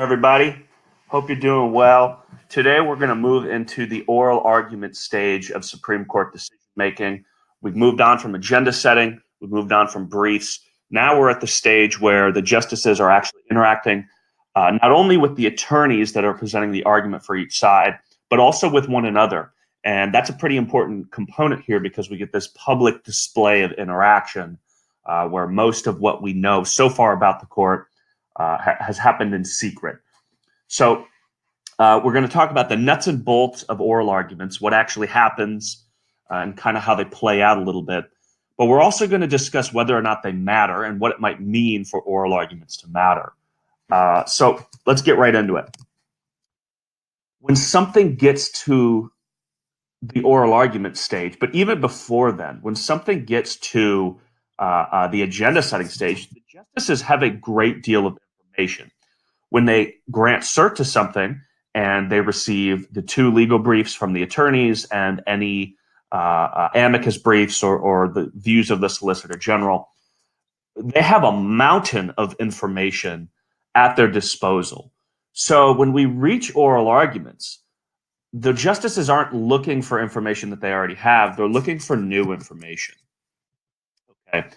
Everybody. Hope you're doing well. Today, we're going to move into the oral argument stage of Supreme Court decision making. We've moved on from agenda setting, we've moved on from briefs. Now we're at the stage where the justices are actually interacting not only with the attorneys that are presenting the argument for each side, but also with one another. And that's a pretty important component here because we get this public display of interaction where most of what we know so far about the court has happened in secret. So we're going to talk about the nuts and bolts of oral arguments, what actually happens, and kind of how they play out a little bit. But we're also going to discuss whether or not they matter and what it might mean for oral arguments to matter. So let's get right into it. When something gets to the oral argument stage, but even before then, when something gets to the agenda setting stage, the justices have a great deal of information. When they grant cert to something and they receive the two legal briefs from the attorneys and any amicus briefs or the views of the Solicitor General, they have a mountain of information at their disposal. So when we reach oral arguments, the justices aren't looking for information that they already have. They're looking for new information. Okay.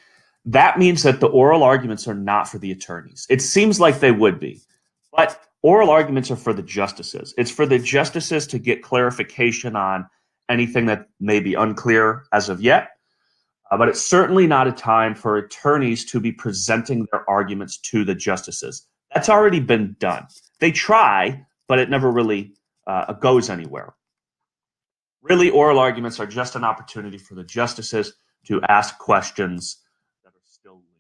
That means that the oral arguments are not for the attorneys. It seems like they would be, but oral arguments are for the justices. It's for the justices to get clarification on anything that may be unclear as of yet. But it's certainly not a time for attorneys to be presenting their arguments to the justices. That's already been done. They try, but it never really goes anywhere. Really, oral arguments are just an opportunity for the justices to ask questions that are still lingering.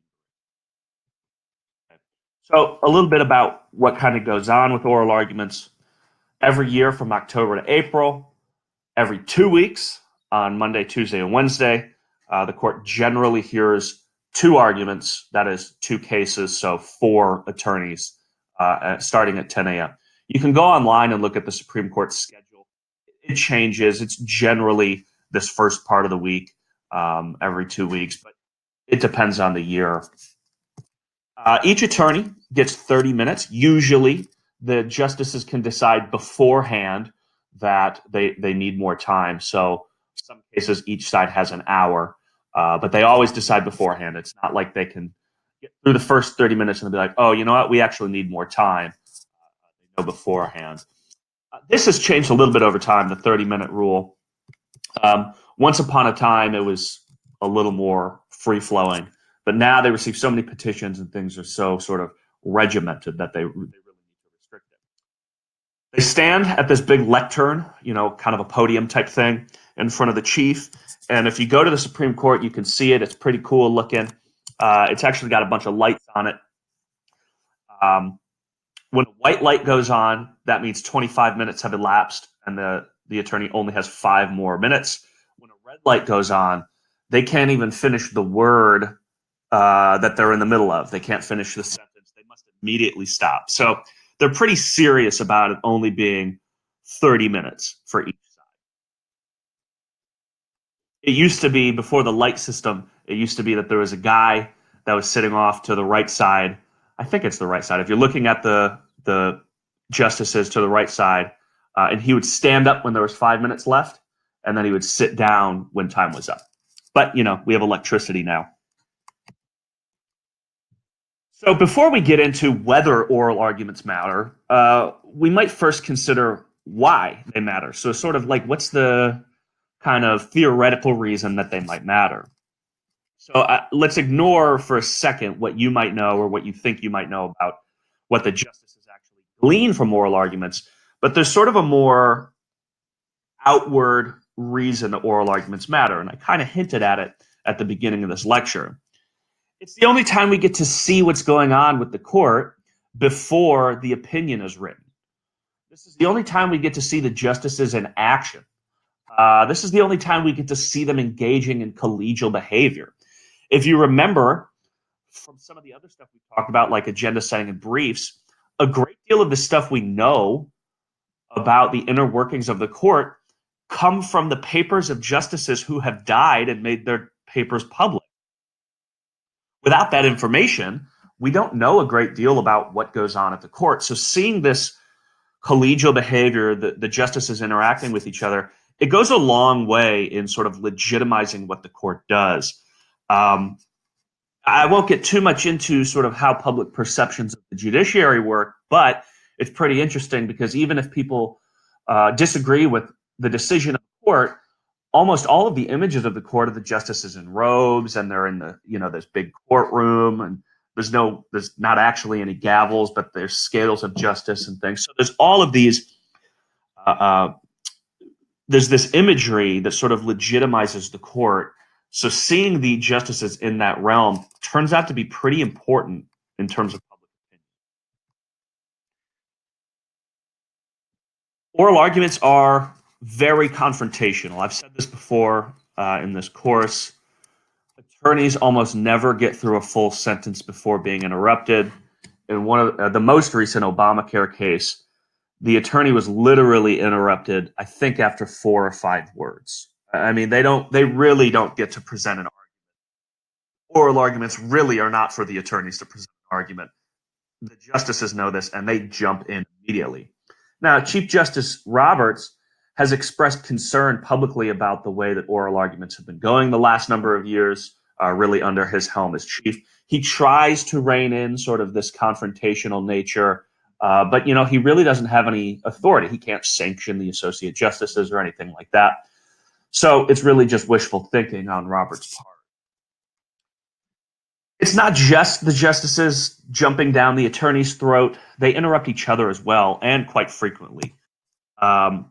So a little bit about what kind of goes on with oral arguments. Every year from October to April, every 2 weeks on Monday, Tuesday, and Wednesday, the court generally hears two arguments, that is two cases, so four attorneys, starting at 10 a.m. You can go online and look at the Supreme Court schedule. It changes. It's generally this first part of the week, every 2 weeks, but it depends on the year. Each attorney gets 30 minutes. Usually, the justices can decide beforehand that they need more time. So, some cases, each side has an hour, but they always decide beforehand. It's not like they can get through the first 30 minutes and be like, oh, you know what? We actually need more time. They know beforehand. This has changed a little bit over time, the 30-minute rule. Once upon a time, it was a little more free-flowing, but now they receive so many petitions and things are so sort of regimented that they really need to restrict it. They stand at this big lectern, kind of a podium type thing in front of the chief. And if you go to the Supreme Court, you can see it. It's pretty cool looking. It's actually got a bunch of lights on it. When a white light goes on, that means 25 minutes have elapsed and the attorney only has 5 more minutes. When a red light goes on, they can't even finish the word that they're in the middle of. They can't finish the sentence. They must immediately stop. So they're pretty serious about it only being 30 minutes for each side. It used to be, before the light system, it used to be that there was a guy that was sitting off to the right side. I think it's the right side. If you're looking at the justices to the right side, and he would stand up when there was 5 minutes left, and then he would sit down when time was up. But, we have electricity now. So before we get into whether oral arguments matter, we might first consider why they matter. So sort of like, what's the kind of theoretical reason that they might matter? So let's ignore for a second what you might know or what you think you might know about what the justices actually glean from oral arguments. But there's sort of a more outward reason that oral arguments matter. And I kind of hinted at it at the beginning of this lecture. It's the only time we get to see what's going on with the court before the opinion is written. This is the only time we get to see the justices in action. This is the only time we get to see them engaging in collegial behavior. If you remember from some of the other stuff we talked about, like agenda setting and briefs, a great deal of the stuff we know about the inner workings of the court come from the papers of justices who have died and made their papers public. Without that information, we don't know a great deal about what goes on at the court. So seeing this collegial behavior, the justices interacting with each other, it goes a long way in sort of legitimizing what the court does. I won't get too much into sort of how public perceptions of the judiciary work, but it's pretty interesting because even if people disagree with the decision of the court, almost all of the images of the court of the justices in robes, and they're in the this big courtroom, and there's not actually any gavels, but there's scales of justice and things. So there's all of these. There's this imagery that sort of legitimizes the court. So seeing the justices in that realm turns out to be pretty important in terms of public opinion. Oral arguments are very confrontational. I've said this before in this course. Attorneys almost never get through a full sentence before being interrupted. In one of the most recent Obamacare case, the attorney was literally interrupted, I think, after 4 or 5 words. I mean, they really don't get to present an argument. Oral arguments really are not for the attorneys to present an argument. The justices know this, and they jump in immediately. Now, Chief Justice Roberts has expressed concern publicly about the way that oral arguments have been going the last number of years, really under his helm as chief. He tries to rein in sort of this confrontational nature, but he really doesn't have any authority. He can't sanction the associate justices or anything like that. So it's really just wishful thinking on Roberts' part. It's not just the justices jumping down the attorney's throat. They interrupt each other as well, and quite frequently. I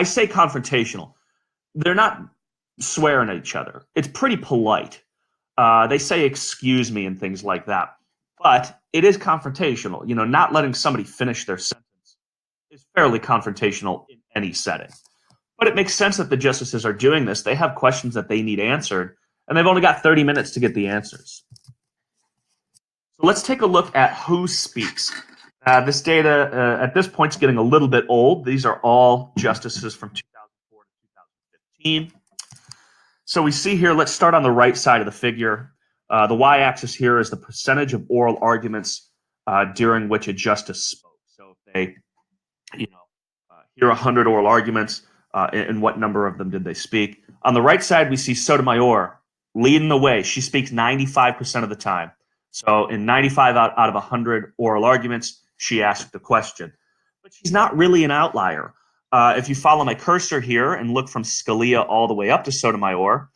say confrontational. They're not swearing at each other. It's pretty polite. They say excuse me and things like that. But it is confrontational. Not letting somebody finish their sentence is fairly confrontational in any setting. But it makes sense that the justices are doing this. They have questions that they need answered, and they've only got 30 minutes to get the answers. So let's take a look at who speaks. This data at this point is getting a little bit old. These are all justices from 2004 to 2015. So we see here, let's start on the right side of the figure. The y-axis here is the percentage of oral arguments during which a justice spoke. So if they hear 100 oral arguments, and what number of them did they speak? On the right side, we see Sotomayor leading the way. She speaks 95% of the time. So in 95 out of 100 oral arguments, she asked a question. But she's not really an outlier. If you follow my cursor here and look from Scalia all the way up to Sotomayor,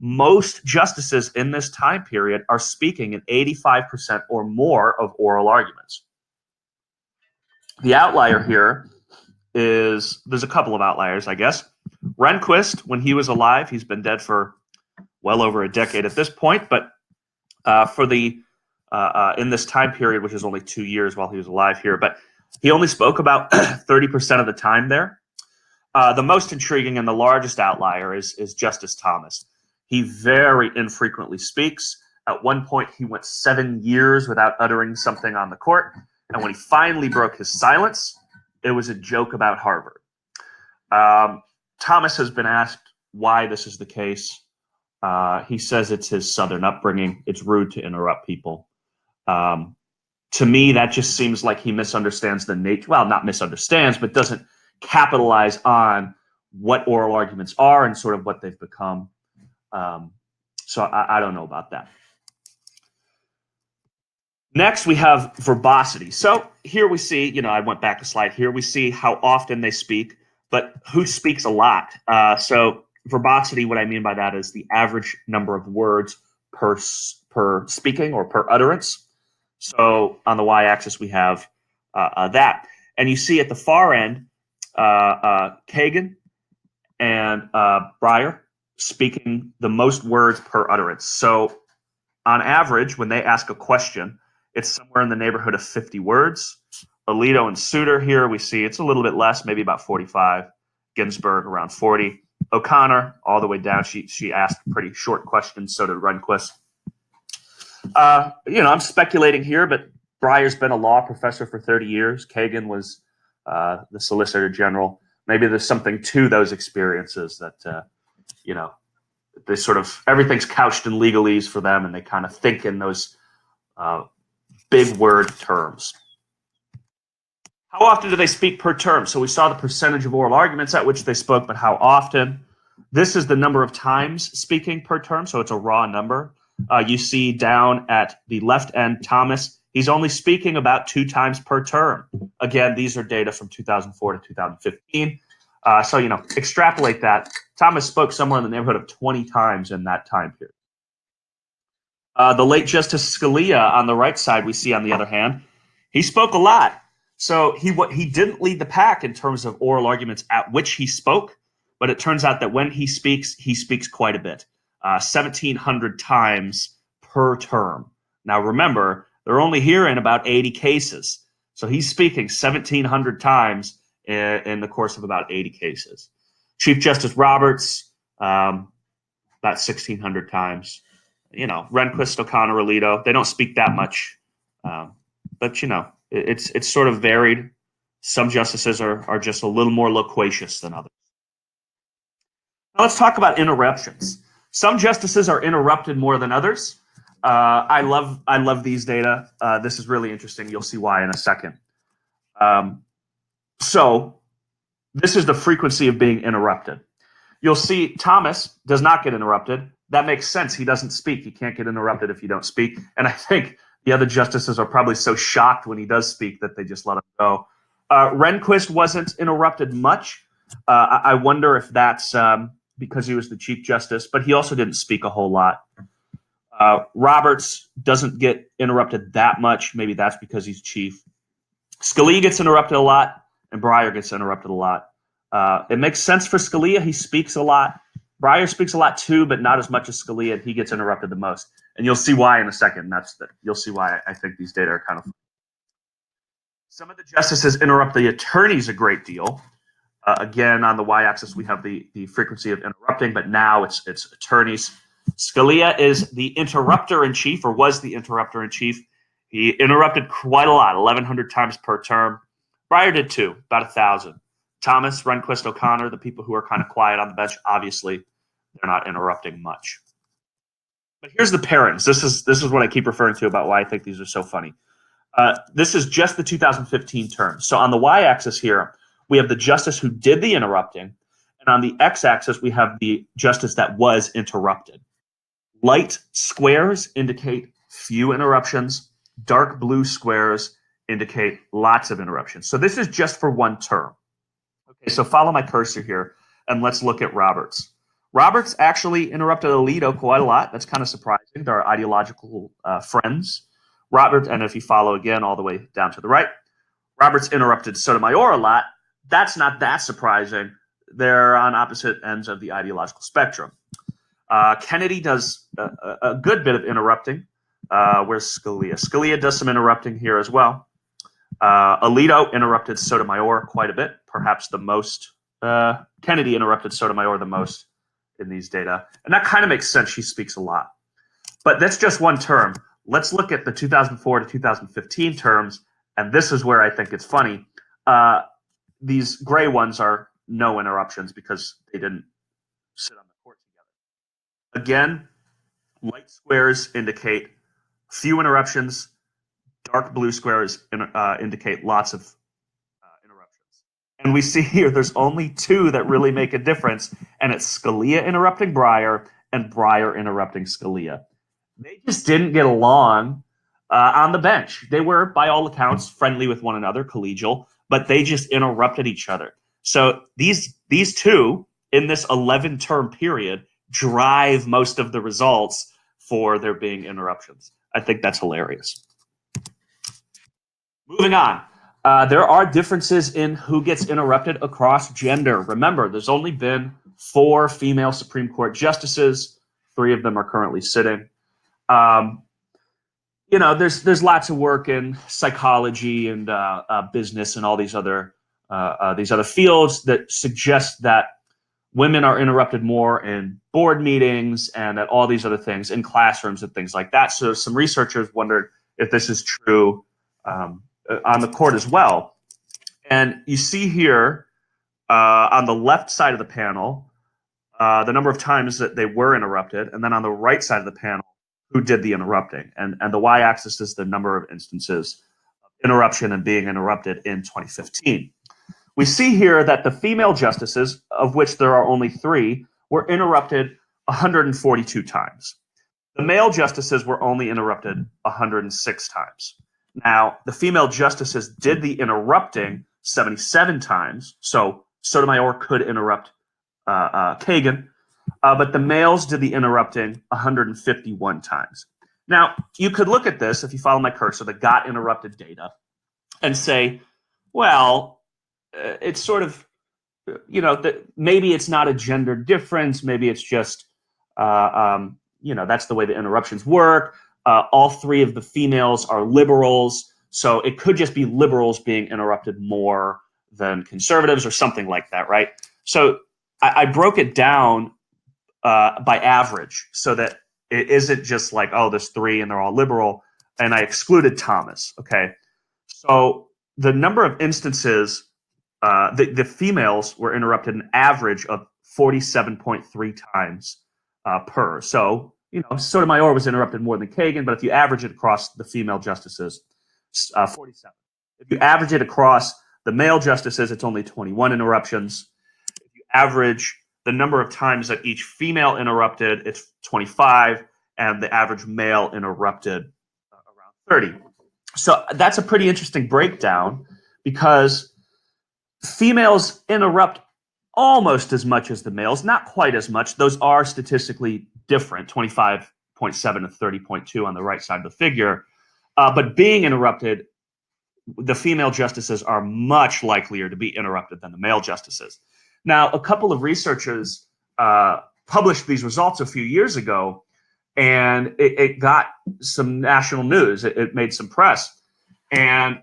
most justices in this time period are speaking in 85% or more of oral arguments. The outlier here is, there's a couple of outliers, I guess. Rehnquist, when he was alive, he's been dead for well over a decade at this point, but in this time period, which is only 2 years while he was alive here, but he only spoke about 30% of the time there. The most intriguing and the largest outlier is Justice Thomas. He very infrequently speaks. At one point, he went 7 years without uttering something on the court, and when he finally broke his silence, it was a joke about Harvard. Thomas has been asked why this is the case. He says it's his Southern upbringing. It's rude to interrupt people. To me, that just seems like he misunderstands the nature. Well, not misunderstands, but doesn't capitalize on what oral arguments are and sort of what they've become. So I don't know about that. Next, we have verbosity. So here we see, I went back a slide. Here we see how often they speak, but who speaks a lot. So verbosity, what I mean by that is the average number of words per speaking or per utterance. So on the y-axis, we have that. And you see at the far end, Kagan and Breyer speaking the most words per utterance. So on average, when they ask a question, it's somewhere in the neighborhood of 50 words. Alito and Souter here, we see it's a little bit less, maybe about 45. Ginsburg around 40. O'Connor all the way down. She asked pretty short questions. So did Rehnquist. I'm speculating here, but Breyer's been a law professor for 30 years. Kagan was the Solicitor General. Maybe there's something to those experiences that, they sort of, everything's couched in legalese for them, and they kind of think in those big word terms. How often do they speak per term? So we saw the percentage of oral arguments at which they spoke, but how often? This is the number of times speaking per term, so it's a raw number. You see down at the left end, Thomas, he's only speaking about 2 times per term. Again, these are data from 2004 to 2015. So, extrapolate that. Thomas spoke somewhere in the neighborhood of 20 times in that time period. The late Justice Scalia on the right side, we see on the other hand, he spoke a lot. So he didn't lead the pack in terms of oral arguments at which he spoke, but it turns out that when he speaks quite a bit, 1,700 times per term. Now remember, they're only hearing about 80 cases, so he's speaking 1,700 times in the course of about 80 cases. Chief Justice Roberts, about 1,600 times. Rehnquist, O'Connor, Alito, they don't speak that much, but it's sort of varied. Some justices are just a little more loquacious than others. Now let's talk about interruptions. Some justices are interrupted more than others. I love these data. This is really interesting. You'll see why in a second. So this is the frequency of being interrupted. You'll see Thomas does not get interrupted. That makes sense. He doesn't speak. You can't get interrupted if you don't speak. And I think the other justices are probably so shocked when he does speak that they just let him go. Rehnquist wasn't interrupted much. I wonder if that's because he was the Chief Justice, but he also didn't speak a whole lot. Roberts doesn't get interrupted that much. Maybe that's because he's chief. Scalia gets interrupted a lot, and Breyer gets interrupted a lot. It makes sense for Scalia. He speaks a lot. Breyer speaks a lot too, but not as much as Scalia, and he gets interrupted the most. And you'll see why in a second. You'll see why I think these data are kind of funny. Some of the justices interrupt the attorneys a great deal. Again, on the y-axis, we have the frequency of interrupting, but now it's attorneys. Scalia is the interrupter-in-chief, or was the interrupter-in-chief. He interrupted quite a lot, 1,100 times per term. Breyer did too, about 1,000. Thomas, Rehnquist, O'Connor, the people who are kind of quiet on the bench, obviously, they're not interrupting much. But here's the pairings. This is what I keep referring to about why I think these are so funny. This is just the 2015 term. So on the y-axis here, we have the justice who did the interrupting, and on the x-axis, we have the justice that was interrupted. Light squares indicate few interruptions. Dark blue squares indicate lots of interruptions. So this is just for one term. Okay, so follow my cursor here, and let's look at Roberts. Roberts actually interrupted Alito quite a lot. That's kind of surprising. They're ideological friends. Roberts, and if you follow again all the way down to the right, Roberts interrupted Sotomayor a lot. That's not that surprising. They're on opposite ends of the ideological spectrum. Kennedy does a good bit of interrupting. Where's Scalia? Scalia does some interrupting here as well. Alito interrupted Sotomayor quite a bit, perhaps the most. Kennedy interrupted Sotomayor the most in these data. And that kind of makes sense. She speaks a lot. But that's just one term. Let's look at the 2004 to 2015 terms, and this is where I think it's funny. These gray ones are no interruptions because they didn't sit on the court together. Again, light squares indicate few interruptions. Dark blue squares indicate lots of interruptions. And we see here there's only 2 that really make a difference, and it's Scalia interrupting Breyer and Breyer interrupting Scalia. They just didn't get along on the bench. They were, by all accounts, friendly with one another, collegial, but they just interrupted each other. So these 2 in this 11-term period drive most of the results for there being interruptions. I think that's hilarious. Moving on. There are differences in who gets interrupted across gender. Remember, there's only been 4 female Supreme Court justices. 3 of them are currently sitting. There's lots of work in psychology and business and all these other fields that suggest that women are interrupted more in board meetings and at all these other things, in classrooms and things like that. So some researchers wondered if this is true on the court as well. And you see here on the left side of the panel, the number of times that they were interrupted, and then on the right side of the panel, who did the interrupting. And the y-axis is the number of instances of interruption and being interrupted in 2015. We see here that the female justices, of which there are only 3, were interrupted 142 times. The male justices were only interrupted 106 times. Now, the female justices did the interrupting 77 times, so Sotomayor could interrupt Kagan, but the males did the interrupting 151 times. Now, you could look at this, if you follow my cursor, the got interrupted data, and say, well, it's sort of, maybe it's not a gender difference, maybe it's just, that's the way the interruptions work. All 3 of the females are liberals, so it could just be liberals being interrupted more than conservatives or something like that, right? So I broke it down by average so that it isn't just like, oh, there's 3 and they're all liberal, and I excluded Thomas, okay? So the number of instances, the females were interrupted an average of 47.3 times per. So, Sotomayor was interrupted more than Kagan, but if you average it across the female justices, 47. If you average it across the male justices, it's only 21 interruptions. If you average the number of times that each female interrupted, it's 25, and the average male interrupted around 30. So that's a pretty interesting breakdown because females interrupt almost as much as the males, not quite as much. Those are statistically different, 25.7 to 30.2 on the right side of the figure. But being interrupted, the female justices are much likelier to be interrupted than the male justices. Now, a couple of researchers published these results a few years ago, and it got some national news. It made some press. And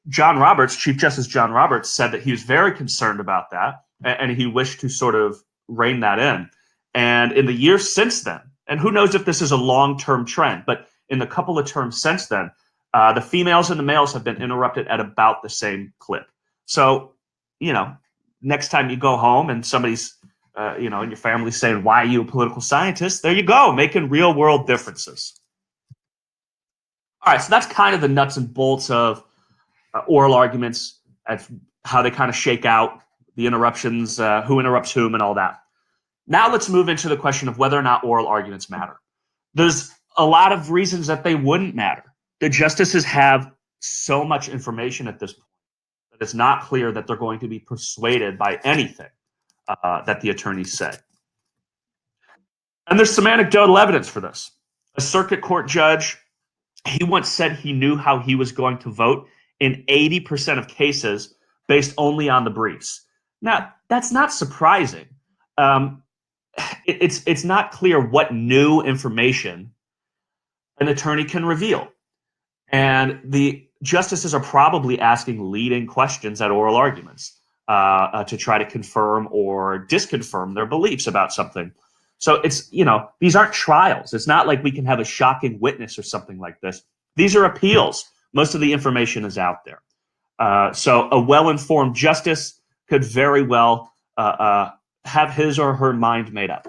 John Roberts, Chief Justice John Roberts, said that he was very concerned about that, and he wished to sort of rein that in. And in the years since then, and who knows if this is a long-term trend, but in the couple of terms since then, the females and the males have been interrupted at about the same clip. So, next time you go home and somebody's, and your family's saying, why are you a political scientist? There you go, making real-world differences. All right, so that's kind of the nuts and bolts of oral arguments, how they kind of shake out, the interruptions, who interrupts whom, and all that. Now let's move into the question of whether or not oral arguments matter. There's a lot of reasons that they wouldn't matter. The justices have so much information at this point that it's not clear that they're going to be persuaded by anything that the attorneys say. And there's some anecdotal evidence for this. A circuit court judge, he once said he knew how he was going to vote in 80% of cases based only on the briefs. Now, that's not surprising. It's not clear what new information an attorney can reveal. And the justices are probably asking leading questions at oral arguments to try to confirm or disconfirm their beliefs about something. So it's, these aren't trials. It's not like we can have a shocking witness or something like this. These are appeals. Most of the information is out there. So a well-informed justice could very well have his or her mind made up.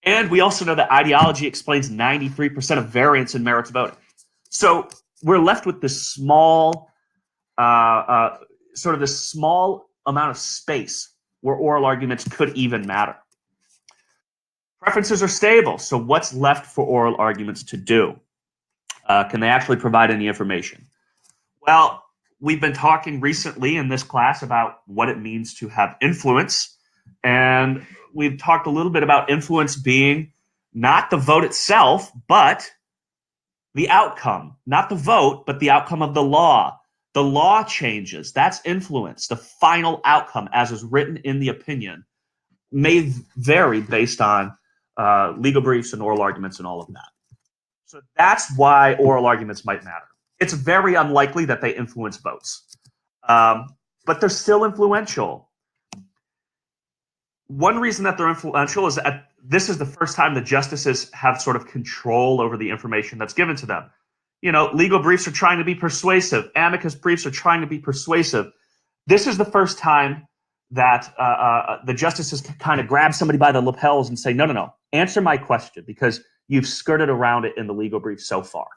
And we also know that ideology explains 93% of variance in merits voting. So we're left with this small, this small amount of space where oral arguments could even matter. Preferences are stable, so what's left for oral arguments to do? Can they actually provide any information? Well, we've been talking recently in this class about what it means to have influence, and we've talked a little bit about influence being not the vote itself, but the outcome. Not the vote, but the outcome of the law. The law changes. That's influence. The final outcome, as is written in the opinion, may vary based on legal briefs and oral arguments and all of that. So that's why oral arguments might matter. It's very unlikely that they influence votes, but they're still influential. One reason that they're influential is that this is the first time the justices have sort of control over the information that's given to them. Legal briefs are trying to be persuasive. Amicus briefs are trying to be persuasive. This is the first time that the justices can kind of grab somebody by the lapels and say, no, answer my question, because you've skirted around it in the legal brief so far.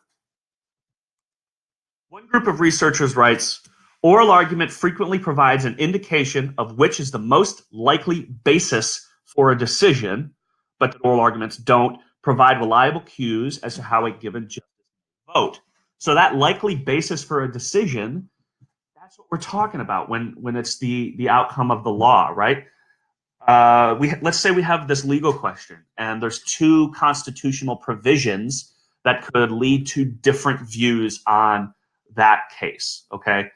One group of researchers writes, oral argument frequently provides an indication of which is the most likely basis for a decision, but oral arguments don't provide reliable cues as to how a given justice will vote. So that likely basis for a decision, that's what we're talking about when it's the outcome of the law, right? Let's say we have this legal question, and there's two constitutional provisions that could lead to different views on that case. Okay,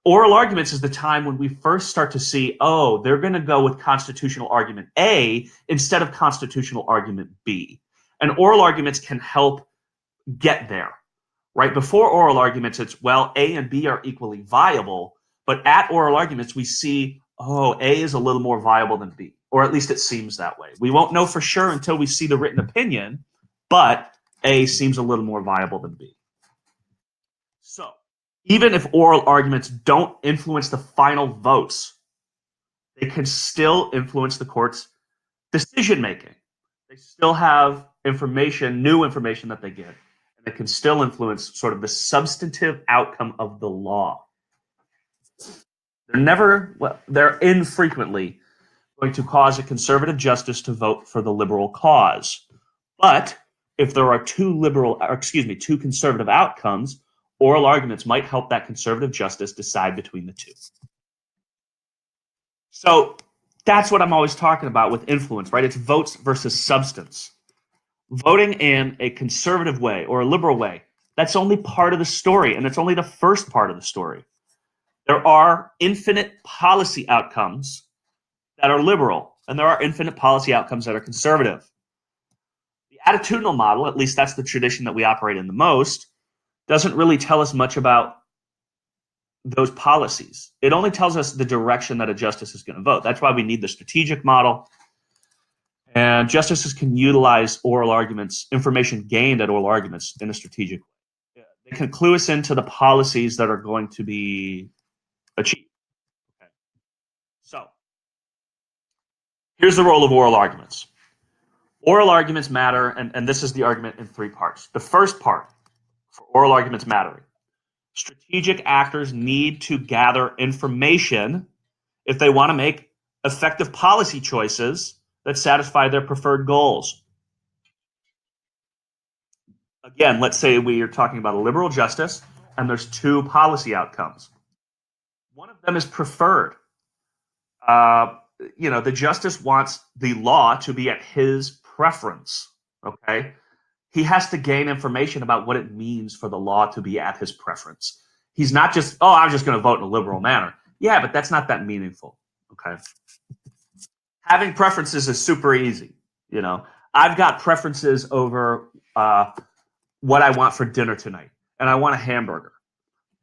oral arguments is the time when we first start to see, oh, they're going to go with constitutional argument A instead of constitutional argument B, and oral arguments can help get there. Right before oral arguments, it's well, A and B are equally viable, but at oral arguments, we see, oh, A is a little more viable than B, or at least it seems that way. We won't know for sure until we see the written opinion, but A seems a little more viable than B. So even if oral arguments don't influence the final votes, they can still influence the court's decision making. They still have information, new information that they get, and it can still influence sort of the substantive outcome of the law. They're infrequently going to cause a conservative justice to vote for the liberal cause. But if there are two conservative outcomes, oral arguments might help that conservative justice decide between the two. So that's what I'm always talking about with influence, right? It's votes versus substance. Voting in a conservative way or a liberal way, that's only part of the story, and it's only the first part of the story. There are infinite policy outcomes that are liberal, and there are infinite policy outcomes that are conservative. The attitudinal model, at least that's the tradition that we operate in the most, doesn't really tell us much about those policies. It only tells us the direction that a justice is going to vote. That's why we need the strategic model. And justices can utilize oral arguments, information gained at oral arguments in a strategic way. They can clue us into the policies that are going to be achieved. Okay. So here's the role of oral arguments. Oral arguments matter, and this is the argument in three parts. The first part for oral arguments mattering. Strategic actors need to gather information if they want to make effective policy choices that satisfy their preferred goals. Again, let's say we are talking about a liberal justice, and there's two policy outcomes. One of them is preferred. The justice wants the law to be at his preference. Okay, he has to gain information about what it means for the law to be at his preference. He's not just, oh, I'm just going to vote in a liberal manner. Yeah, but that's not that meaningful. Okay, having preferences is super easy. I've got preferences over what I want for dinner tonight, and I want a hamburger.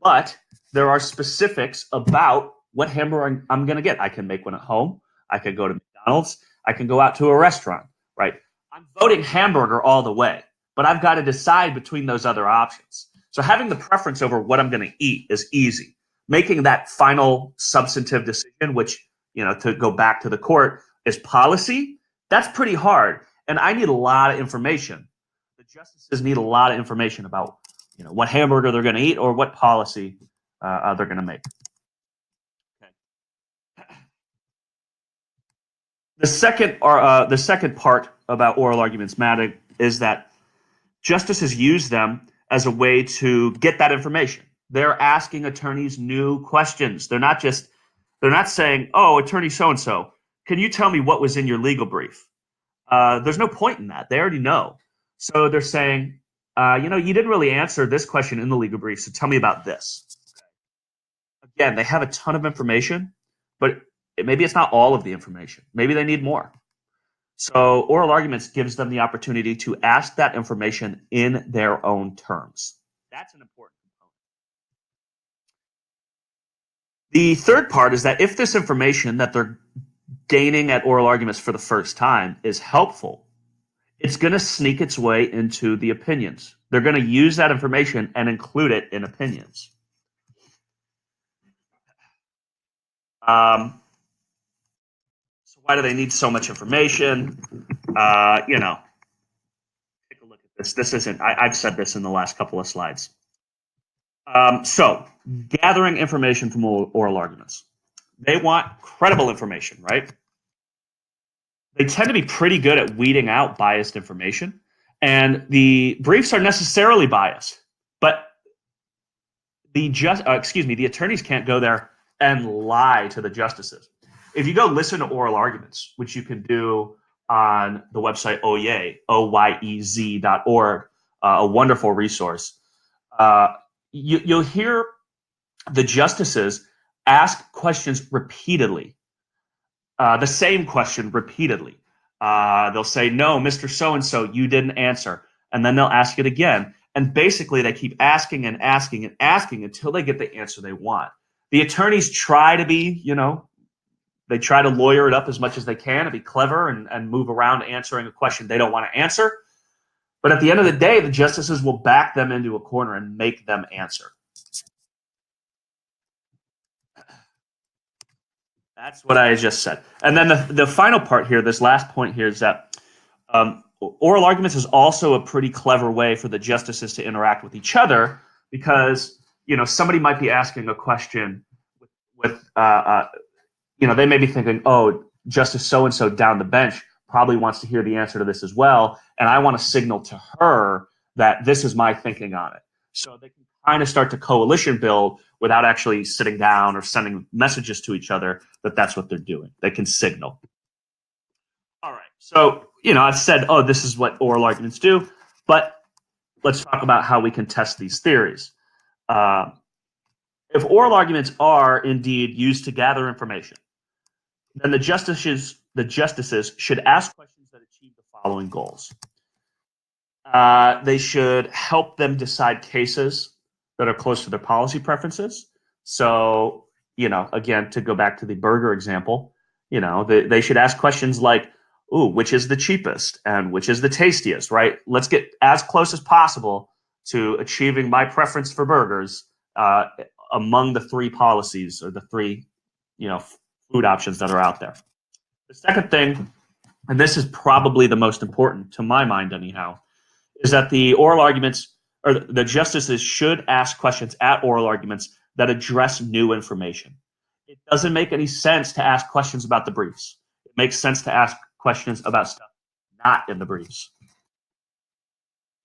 But there are specifics about what hamburger I'm going to get. I can make one at home. I could go to McDonald's. I can go out to a restaurant, right? I'm voting hamburger all the way, but I've got to decide between those other options. So having the preference over what I'm going to eat is easy. Making that final substantive decision, which, to go back to the court, is policy, that's pretty hard. And I need a lot of information. The justices need a lot of information about what hamburger they're going to eat or what policy they're going to make. Okay. The second part about oral arguments matter is that justices use them as a way to get that information. They're asking attorneys new questions. They're not saying, oh, attorney so-and-so, can you tell me what was in your legal brief? There's no point in that. They already know. So they're saying, you didn't really answer this question in the legal brief, so tell me about this. Again, they have a ton of information, but maybe it's not all of the information. Maybe they need more. So oral arguments gives them the opportunity to ask that information in their own terms. That's an important component. The third part is that if this information that they're gaining at oral arguments for the first time is helpful, it's going to sneak its way into the opinions. They're going to use that information and include it in opinions. So why do they need so much information? It This isn't. I've said this in the last couple of slides. So, gathering information from oral arguments. They want credible information, right? They tend to be pretty good at weeding out biased information, and the briefs are necessarily biased, but the attorneys can't go there and lie to the justices. If you go listen to oral arguments, which you can do on the website oyez.org, a wonderful resource, you'll hear the justices ask questions repeatedly, the same question repeatedly. They'll say, "No, Mr. So-and-so, you didn't answer." And then they'll ask it again. And basically, they keep asking and asking and asking until they get the answer they want. The attorneys try to be, they try to lawyer it up as much as they can and be clever and move around answering a question they don't want to answer. But at the end of the day, the justices will back them into a corner and make them answer. That's what I just said. And then the final part here, this last point here, is that oral arguments is also a pretty clever way for the justices to interact with each other, because somebody might be asking a question with they may be thinking, oh, Justice so-and-so down the bench probably wants to hear the answer to this as well, and I want to signal to her that this is my thinking on it. So they can kind of start to coalition build without actually sitting down or sending messages to each other that that's what they're doing. They can signal. All right. So, I've said, oh, this is what oral arguments do, but let's talk about how we can test these theories. If oral arguments are indeed used to gather information, then the justices should ask questions that achieve the following goals. They should help them decide cases that are close to their policy preferences. So, again, to go back to the burger example, they should ask questions like, ooh, which is the cheapest and which is the tastiest, right? Let's get as close as possible to achieving my preference for burgers among the three policies or the three, food options that are out there. The second thing, and this is probably the most important to my mind anyhow, is that the oral arguments or the justices should ask questions at oral arguments that address new information. It doesn't make any sense to ask questions about the briefs. It makes sense to ask questions about stuff not in the briefs.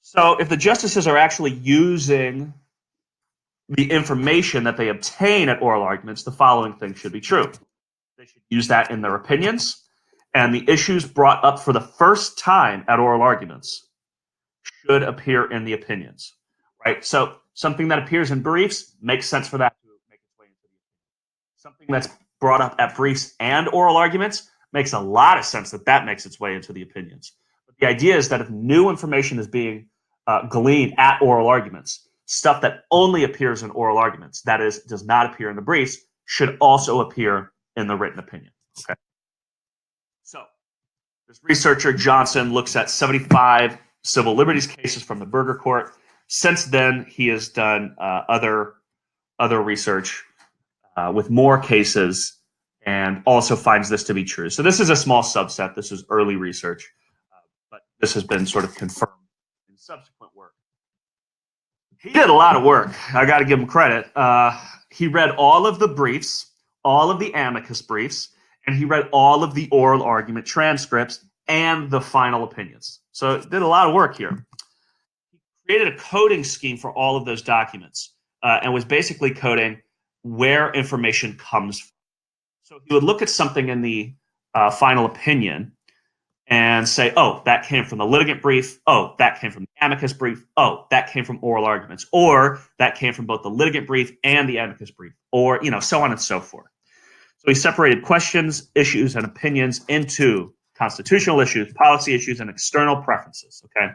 So if the justices are actually using the information that they obtain at oral arguments, the following things should be true. They should use that in their opinions, and the issues brought up for the first time at oral arguments should appear in the opinions, right? So something that appears in briefs makes sense for that to make its way into the opinions. Something that's brought up at briefs and oral arguments makes a lot of sense that makes its way into the opinions. But the idea is that if new information is being gleaned at oral arguments, stuff that only appears in oral arguments, that is, does not appear in the briefs, should also appear in the written opinion. Okay. So this researcher, Johnson, looks at 75 civil liberties cases from the Burger Court. Since then, he has done other research with more cases and also finds this to be true. So this is a small subset. This is early research, but this has been sort of confirmed in subsequent work. He did a lot of work. I got to give him credit. He read all of the briefs, all of the amicus briefs, and he read all of the oral argument transcripts and the final opinions. So did a lot of work here. He created a coding scheme for all of those documents and was basically coding where information comes from. So he would look at something in the final opinion and say, oh, that came from the litigant brief. Oh, that came from the amicus brief. Oh, that came from oral arguments. Or that came from both the litigant brief and the amicus brief. Or, so on and so forth. So he separated questions, issues, and opinions into constitutional issues, policy issues, and external preferences, okay?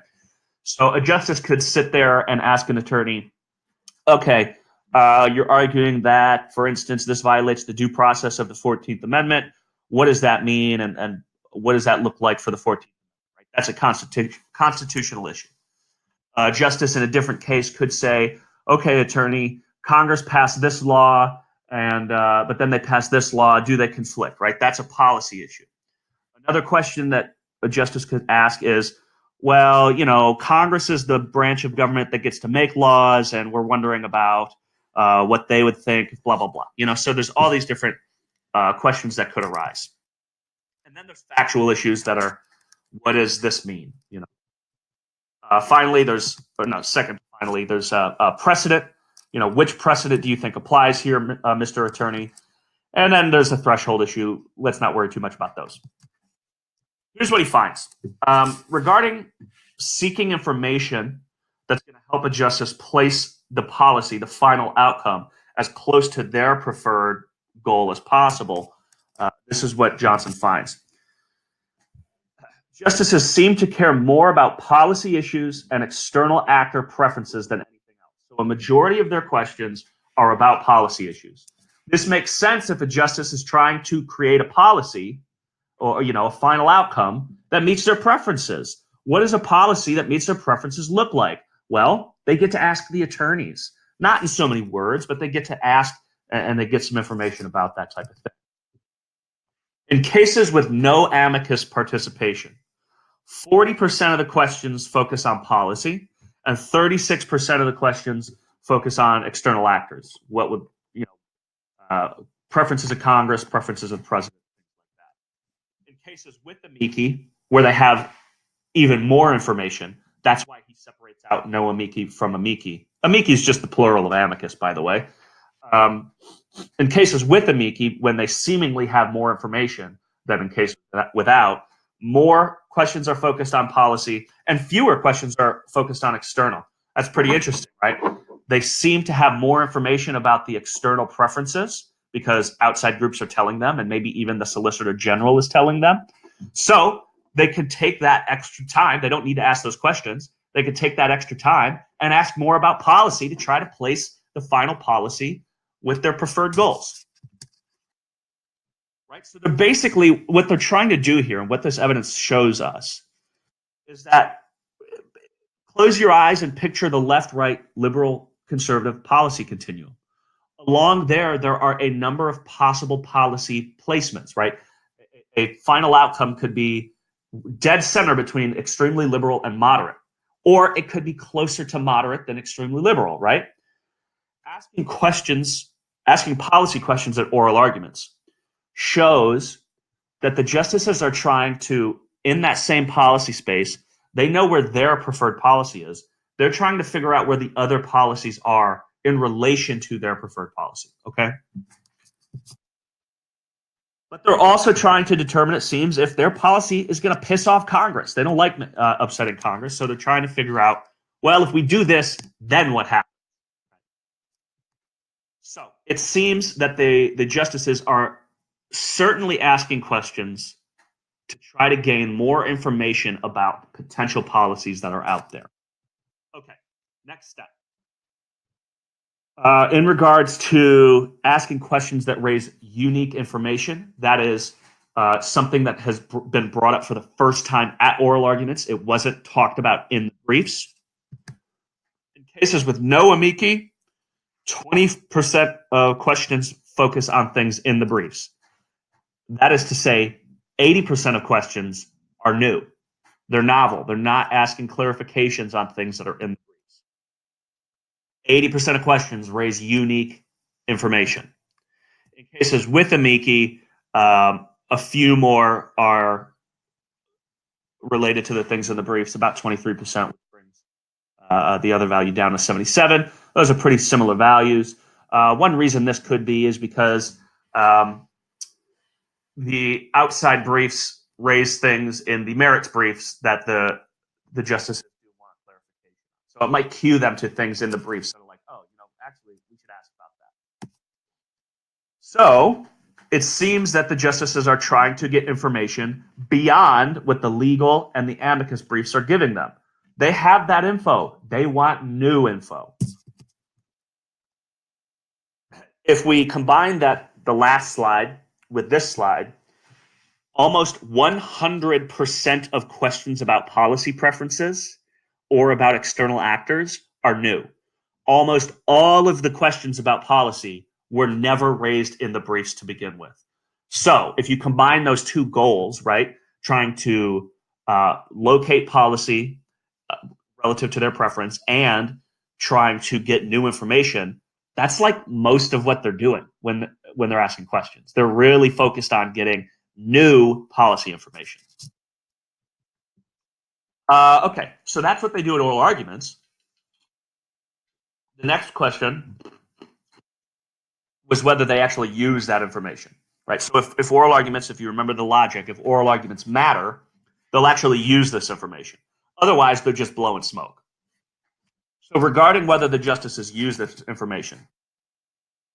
So a justice could sit there and ask an attorney, okay, you're arguing that, for instance, this violates the due process of the 14th Amendment. What does that mean, and what does that look like for the 14th Amendment? Right? That's a constitutional issue. Justice in a different case could say, okay, attorney, Congress passed this law, and but then they passed this law. Do they conflict? Right? That's a policy issue. Another question that a justice could ask is, well, Congress is the branch of government that gets to make laws, and we're wondering about what they would think, blah, blah, blah. So there's all these different questions that could arise. And then there's factual issues that are, what does this mean? Finally, there's precedent. Which precedent do you think applies here, Mr. Attorney? And then there's a threshold issue. Let's not worry too much about those. Here's what he finds. Regarding seeking information that's going to help a justice place the policy, the final outcome, as close to their preferred goal as possible, this is what Johnson finds. Justices seem to care more about policy issues and external actor preferences than anything else. So a majority of their questions are about policy issues. This makes sense if a justice is trying to create a policy or a final outcome that meets their preferences. What does a policy that meets their preferences look like? Well, they get to ask the attorneys, not in so many words, but they get to ask and they get some information about that type of thing. In cases with no amicus participation, 40% of the questions focus on policy, and 36% of the questions focus on external actors. What would, preferences of Congress, preferences of the president, things like that. In cases with amici, where they have even more information, that's why he separates out no amici from amici. Amici is just the plural of amicus, by the way. In cases with amici, when they seemingly have more information than in cases without, more questions are focused on policy and fewer questions are focused on external. That's pretty interesting, right? They seem to have more information about the external preferences because outside groups are telling them, and maybe even the Solicitor General is telling them. So they could take that extra time. They don't need to ask those questions. They could take that extra time and ask more about policy to try to place the final policy with their preferred goals. Right? So they're basically, what they're trying to do here, and what this evidence shows us, is that close your eyes and picture the left-right liberal conservative policy continuum. Along there are a number of possible policy placements, right? A final outcome could be dead center between extremely liberal and moderate, or it could be closer to moderate than extremely liberal, right? Asking policy questions at oral arguments shows that the justices are trying to, in that same policy space, they know where their preferred policy is. They're trying to figure out where the other policies are in relation to their preferred policy, okay? But they're also trying to determine, it seems, if their policy is going to piss off Congress. They don't like upsetting Congress, so they're trying to figure out, well, if we do this, then what happens? So it seems that the justices are certainly asking questions to try to gain more information about potential policies that are out there. Okay, next step. In regards to asking questions that raise unique information, that is something that has been brought up for the first time at oral arguments. It wasn't talked about in the briefs. In cases with no amici, 20% of questions focus on things in the briefs. That is to say, 80% of questions are new. They're novel. They're not asking clarifications on things that are in the briefs. 80% of questions raise unique information. In cases with amici, a few more are related to the things in the briefs, about 23%, which brings the other value down to 77. Those are pretty similar values. One reason this could be is because the outside briefs raise things in the merits briefs that the justices do want clarification. So it might cue them to things in the briefs that are like, oh, actually, we should ask about that. So it seems that the justices are trying to get information beyond what the legal and the amicus briefs are giving them. They have that info. They want new info. If we combine the last slide with this slide, almost 100% of questions about policy preferences or about external actors are new. Almost all of the questions about policy were never raised in the briefs to begin with. So if you combine those two goals, right, trying to locate policy relative to their preference, and trying to get new information. That's like most of what they're doing when they're asking questions. They're really focused on getting new policy information. Okay, so that's what they do in oral arguments. The next question was whether they actually use that information, right? So if oral arguments, if you remember the logic, if oral arguments matter, they'll actually use this information. Otherwise, they're just blowing smoke. So regarding whether the justices use this information,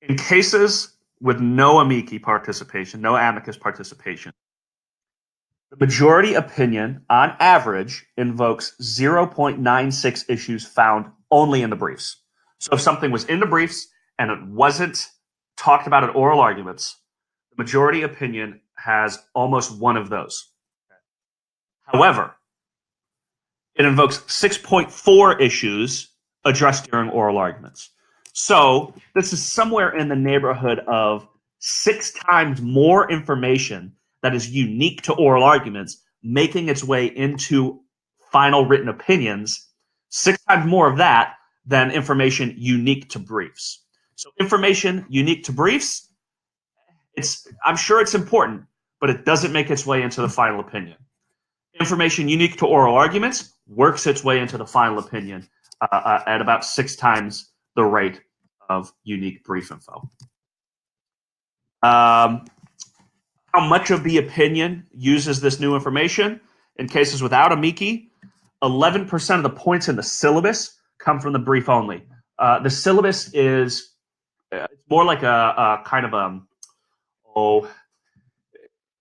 in cases with no amici participation, no amicus participation, the majority opinion, on average, invokes 0.96 issues found only in the briefs. So if something was in the briefs and it wasn't talked about in oral arguments, the majority opinion has almost one of those. However, it invokes 6.4 issues addressed during oral arguments. So this is somewhere in the neighborhood of 6 times more information that is unique to oral arguments making its way into final written opinions, 6 times more of that than information unique to briefs. So information unique to briefs, I'm sure it's important, but it doesn't make its way into the final opinion. Information unique to oral arguments works its way into the final opinion at about 6 times the rate of unique brief info. How much of the opinion uses this new information? In cases without amici, 11% of the points in the syllabus come from the brief only. The syllabus is more like a kind of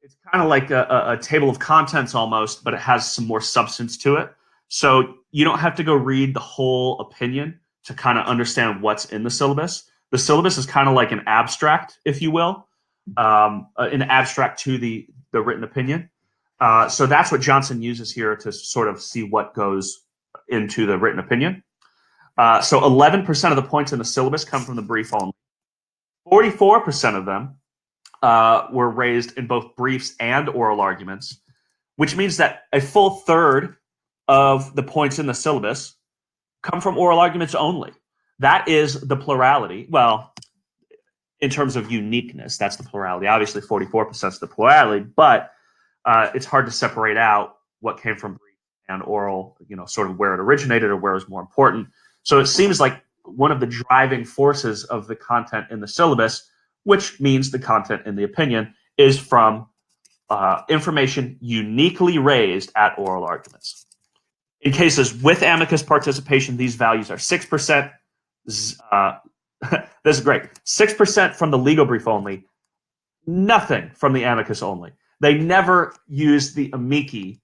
it's kind of like a table of contents almost, but it has some more substance to it. So you don't have to go read the whole opinion to kind of understand what's in the syllabus. The syllabus is kind of like an abstract, if you will, an abstract to the written opinion. So that's what Johnson uses here to sort of see what goes into the written opinion. So 11% of the points in the syllabus come from the brief only. 44% of them were raised in both briefs and oral arguments, which means that a full third of the points in the syllabus come from oral arguments only. That is the plurality. Well, in terms of uniqueness, that's the plurality. Obviously, 44% is the plurality, but it's hard to separate out what came from brief and oral, sort of where it originated or where it was more important. So it seems like one of the driving forces of the content in the syllabus, which means the content in the opinion, is from information uniquely raised at oral arguments. In cases with amicus participation, these values are 6%. This is great. 6% from the legal brief only, nothing from the amicus only. They never use the amici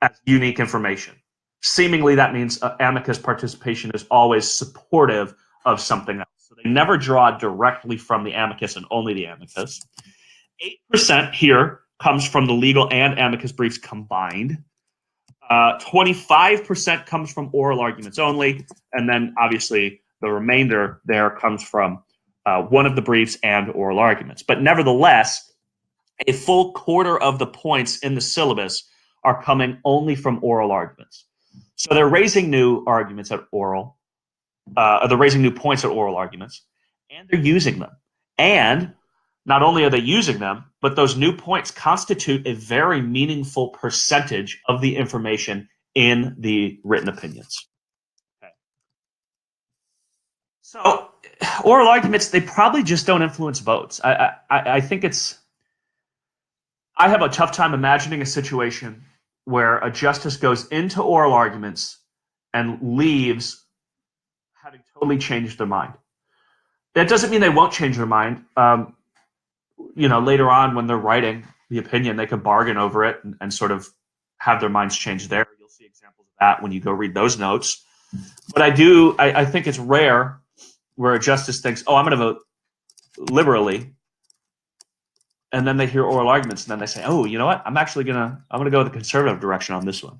as unique information. Seemingly, that means amicus participation is always supportive of something else. So they never draw directly from the amicus and only the amicus. 8% here comes from the legal and amicus briefs combined. 25% comes from oral arguments only. And then, obviously, the remainder there comes from one of the briefs and oral arguments. But nevertheless, a full quarter of the points in the syllabus are coming only from oral arguments. So they're raising new arguments at oral, they're raising new points at oral arguments, and they're using them. And not only are they using them, but those new points constitute a very meaningful percentage of the information in the written opinions. Okay. So oral arguments, they probably just don't influence votes. I think I have a tough time imagining a situation where a justice goes into oral arguments and leaves having totally changed their mind. That doesn't mean they won't change their mind. Later on when they're writing the opinion, they can bargain over it and sort of have their minds change there. You'll see examples of that when you go read those notes. But I think it's rare where a justice thinks, oh, I'm going to vote liberally, and then they hear oral arguments, and then they say, oh, you know what? I'm going to go the conservative direction on this one.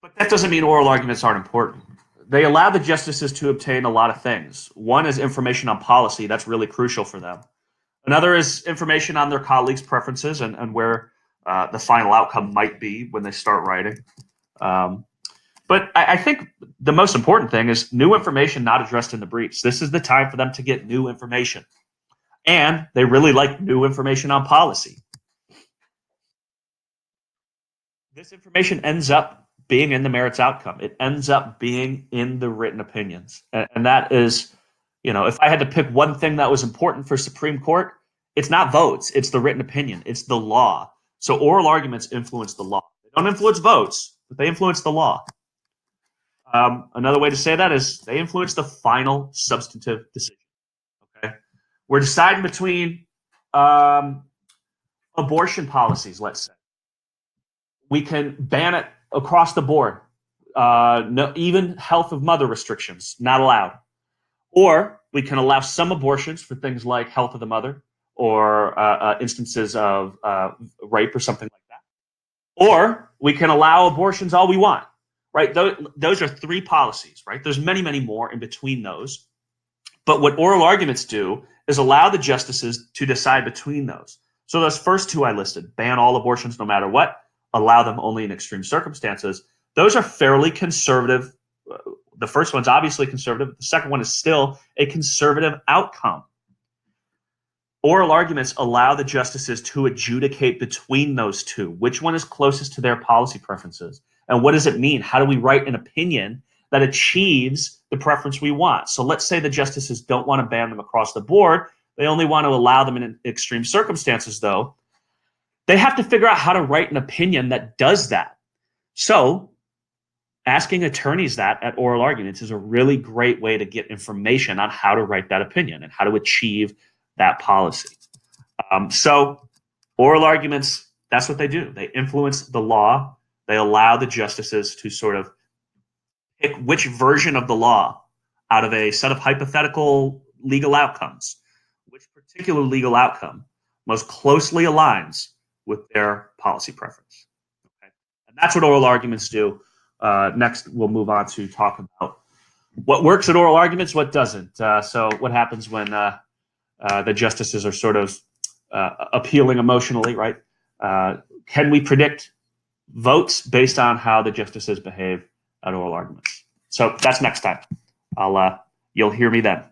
But that doesn't mean oral arguments aren't important. They allow the justices to obtain a lot of things. One is information on policy. That's really crucial for them. Another is information on their colleagues' preferences and where the final outcome might be when they start writing. But I think the most important thing is new information not addressed in the briefs. This is the time for them to get new information. And they really like new information on policy. This information ends up being in the merits outcome. It ends up being in the written opinions. And that is, if I had to pick one thing that was important for Supreme Court, it's not votes, it's the written opinion, it's the law. So oral arguments influence the law. They don't influence votes, but they influence the law. Another way to say that is they influence the final substantive decision. Okay, we're deciding between abortion policies. Let's say we can ban it across the board. No, even health of mother restrictions not allowed, or we can allow some abortions for things like health of the mother or instances of rape or something like that, or we can allow abortions all we want. Right? Those are three policies, right? There's many, many more in between those. But what oral arguments do is allow the justices to decide between those. So those first two I listed, ban all abortions no matter what, allow them only in extreme circumstances, those are fairly conservative. The first one's obviously conservative. The second one is still a conservative outcome. Oral arguments allow the justices to adjudicate between those two. Which one is closest to their policy preferences? And what does it mean? How do we write an opinion that achieves the preference we want? So let's say the justices don't want to ban them across the board. They only want to allow them in extreme circumstances, though. They have to figure out how to write an opinion that does that. So asking attorneys that at oral arguments is a really great way to get information on how to write that opinion and how to achieve that policy. So oral arguments, that's what they do. They influence the law. They allow the justices to sort of pick which version of the law out of a set of hypothetical legal outcomes, which particular legal outcome most closely aligns with their policy preference. Okay? And that's what oral arguments do. Next, we'll move on to talk about what works at oral arguments, what doesn't. So what happens when the justices are sort of appealing emotionally, right? Can we predict votes based on how the justices behave at oral arguments? So that's next time. You'll hear me then.